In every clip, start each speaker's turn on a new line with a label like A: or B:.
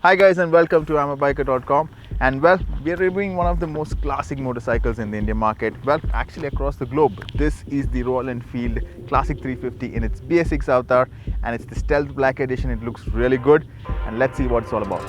A: Hi guys and welcome to amabiker.com. And well, we are reviewing one of the most classic motorcycles in the Indian market. Well, actually across the globe. This is the Royal Enfield Classic 350 in its BS6 avatar, and it's the Stealth Black edition. It looks really good, and let's see what it's all about.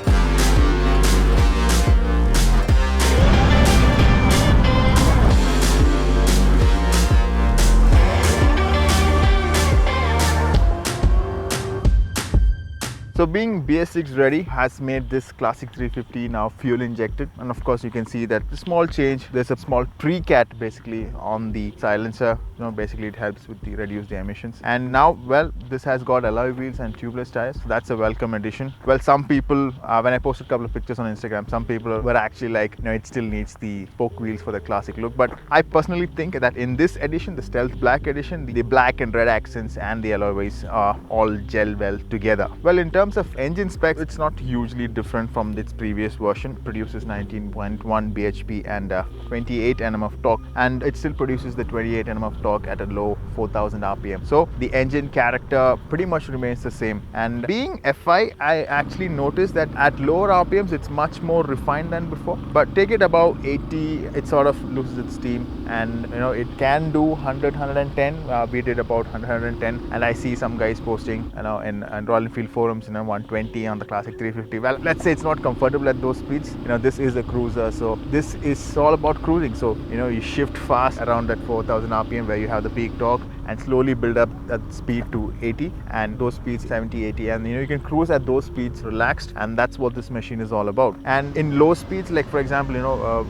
A: So being BS6 ready has made this Classic 350 now fuel injected, and of course you can see that the small change, there's a small pre-cat basically on the silencer. Basically it helps with the reduce the emissions. And now, well, this has got alloy wheels and tubeless tires, so that's a welcome addition. Well, some people, when I posted a couple of pictures on Instagram, some people were actually like, it still needs the spoke wheels for the classic look. But I personally think that in this edition, the Stealth Black edition, the black and red accents and the alloy wheels are all gel well together. Well, in terms of engine specs, it's not hugely different from its previous version. It produces 19.1 bhp and 28 Nm of torque, and it still produces the 28 Nm of torque at a low 4000 rpm. So the engine character pretty much remains the same. And being FI, I actually noticed that at lower rpms it's much more refined than before, but take it above 80, it sort of loses its steam, and it can do 100, 110. We did about 110, and I see some guys posting in Royal Enfield forums 120 on the Classic 350. Well, let's say it's not comfortable at those speeds. This is a cruiser, so this is all about cruising. So you shift fast around that 4000 rpm where you have the peak torque, and slowly build up that speed to 80, and those speeds 70, 80, and you can cruise at those speeds relaxed, and that's what this machine is all about. And in low speeds, like for example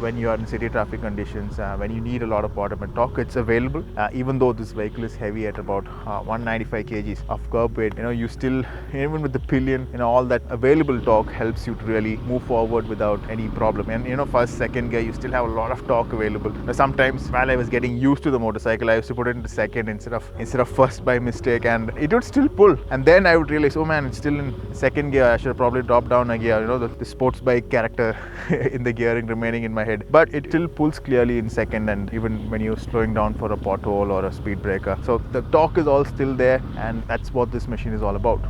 A: when you are in city traffic conditions, when you need a lot of bottom and torque, it's available. Even though this vehicle is heavy at about 195 kgs of curb weight, you still, even with the pillion, all that available torque helps you to really move forward without any problem. And first, second gear, you still have a lot of torque available. Now, sometimes while I was getting used to the motorcycle, I used to put it into second instead of first by mistake, and it would still pull. And then I would realize, oh man, it's still in second gear. I should have probably dropped down a gear. The sports bike character in the gearing remaining in my head. But it still pulls clearly in second, and even when you're slowing down for a pothole or a speed breaker. So the torque is all still there, and that's what this machine is all about.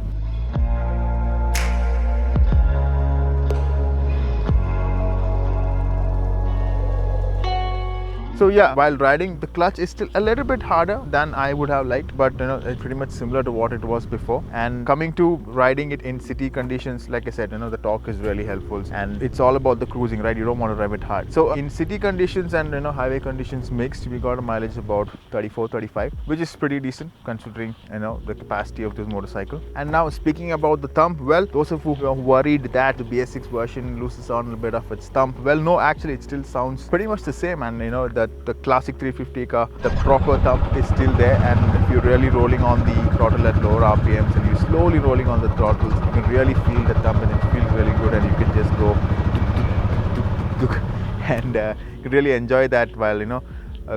A: So yeah, while riding, the clutch is still a little bit harder than I would have liked, but it's pretty much similar to what it was before. And coming to riding it in city conditions, like I said, the torque is really helpful, and it's all about the cruising, right? You don't want to rev it hard. So in city conditions and highway conditions mixed, we got a mileage about 34, 35, which is pretty decent considering the capacity of this motorcycle. And now speaking about the thump, well, those of you who are worried that the BS6 version loses on a little bit of its thump, well, no, actually it still sounds pretty much the same. And that the Classic 350 car, the proper thump is still there, and if you're really rolling on the throttle at lower RPMs and you're slowly rolling on the throttles, you can really feel the thump, and it feels really good, and you can just go and you can really enjoy that while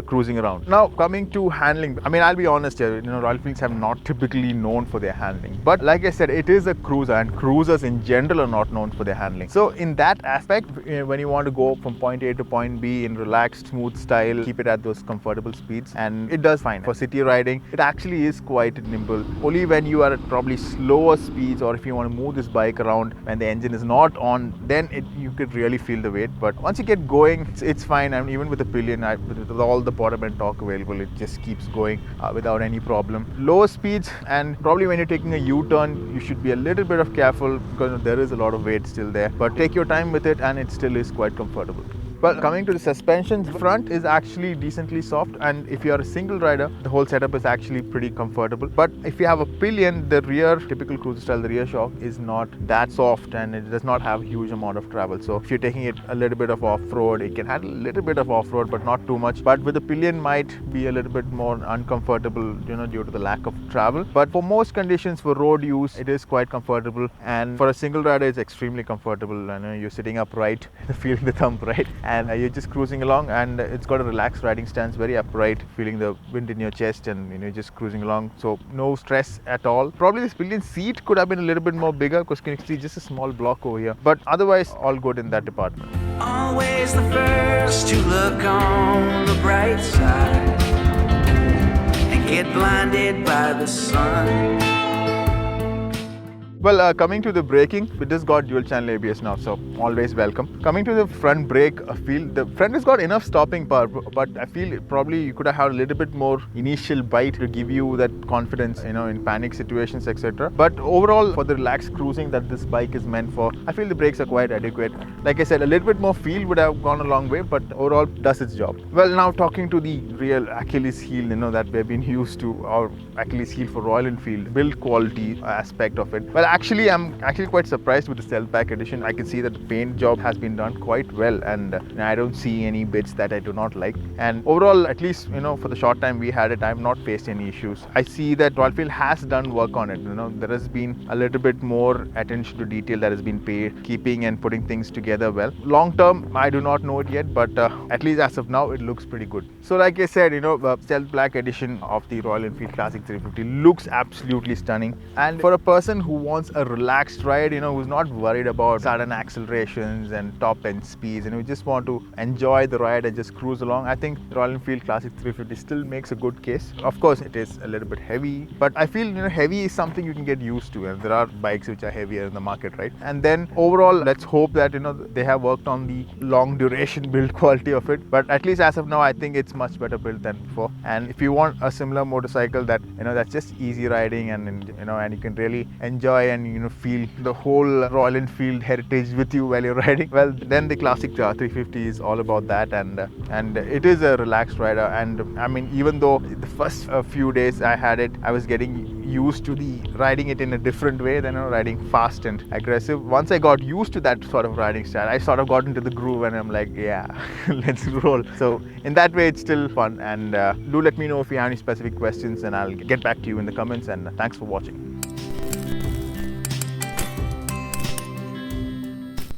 A: cruising around. Now coming to handling, I'll be honest here, Royal Enfields have not typically known for their handling, but like I said, it is a cruiser, and cruisers in general are not known for their handling. So in that aspect, when you want to go from point A to point B in relaxed, smooth style, keep it at those comfortable speeds, and it does fine. For city riding, it actually is quite nimble. Only when you are at probably slower speeds, or if you want to move this bike around when the engine is not on, then you could really feel the weight. But once you get going, it's fine. And even with the pillion, with all the bottom and torque available, it just keeps going without any problem. Lower speeds, and probably when you're taking a U-turn, you should be a little bit of careful because there is a lot of weight still there, but take your time with it, and it still is quite comfortable. Well, coming to the suspension, the front is actually decently soft, and if you are a single rider, the whole setup is actually pretty comfortable. But if you have a pillion, the rear, typical cruiser style, the rear shock is not that soft, and it does not have a huge amount of travel. So if you're taking it a little bit of off-road, it can handle a little bit of off-road, but not too much. But with the pillion might be a little bit more uncomfortable, due to the lack of travel. But for most conditions, for road use, it is quite comfortable, and for a single rider, it's extremely comfortable. And you're sitting upright, feeling the thump, right? And you're just cruising along, and it's got a relaxed riding stance, very upright, feeling the wind in your chest, and you're just cruising along, so no stress at all. Probably this pillion seat could have been a little bit more bigger, because you can see just a small block over here, but otherwise all good in that department.
B: Always the first to look on the bright side and get blinded by the sun.
A: Well, coming to the braking, it just got dual channel ABS now, so always welcome. Coming to the front brake feel, the front has got enough stopping power, but I feel probably you could have had a little bit more initial bite to give you that confidence, in panic situations, etc. But overall, for the relaxed cruising that this bike is meant for, I feel the brakes are quite adequate. Like I said, a little bit more feel would have gone a long way, but overall does its job. Well, now talking to the real Achilles heel, that we've been used to, or Achilles heel for Royal Enfield, build quality aspect of it. Well, actually, I'm actually quite surprised with the Stealth Pack edition. I can see that the paint job has been done quite well, and I don't see any bits that I do not like. And overall, at least, for the short time we had it, I've not faced any issues. I see that Royal Enfield has done work on it. There has been a little bit more attention to detail that has been paid, keeping and putting things together well. Long term, I do not know it yet, but at least as of now, it looks pretty good. So like I said, the Stealth Black edition of the Royal Enfield Classic 350 looks absolutely stunning. And for a person who wants a relaxed ride, who's not worried about sudden accelerations and top end speeds, and who just want to enjoy the ride and just cruise along, I think Royal Enfield Classic 350 still makes a good case. Of course, it is a little bit heavy, but I feel heavy is something you can get used to, and there are bikes which are heavier in the market, right? And then overall, let's hope that they have worked on the long duration build quality of it. But at least as of now, I think it's much better built than before. And if you want a similar motorcycle that that's just easy riding, and and you can really enjoy and feel the whole Royal Enfield heritage with you while you're riding, well, then the Classic 350 is all about that. And it is a relaxed rider. And I mean, even though the first few days I had it, I was getting used to the riding it in a different way than riding fast and aggressive. Once I got used to that sort of riding style, I sort of got into the groove, and I'm like, yeah, let's roll. So in that way, it's still fun. And do let me know if you have any specific questions, and I'll get back to you in the comments. And thanks for watching.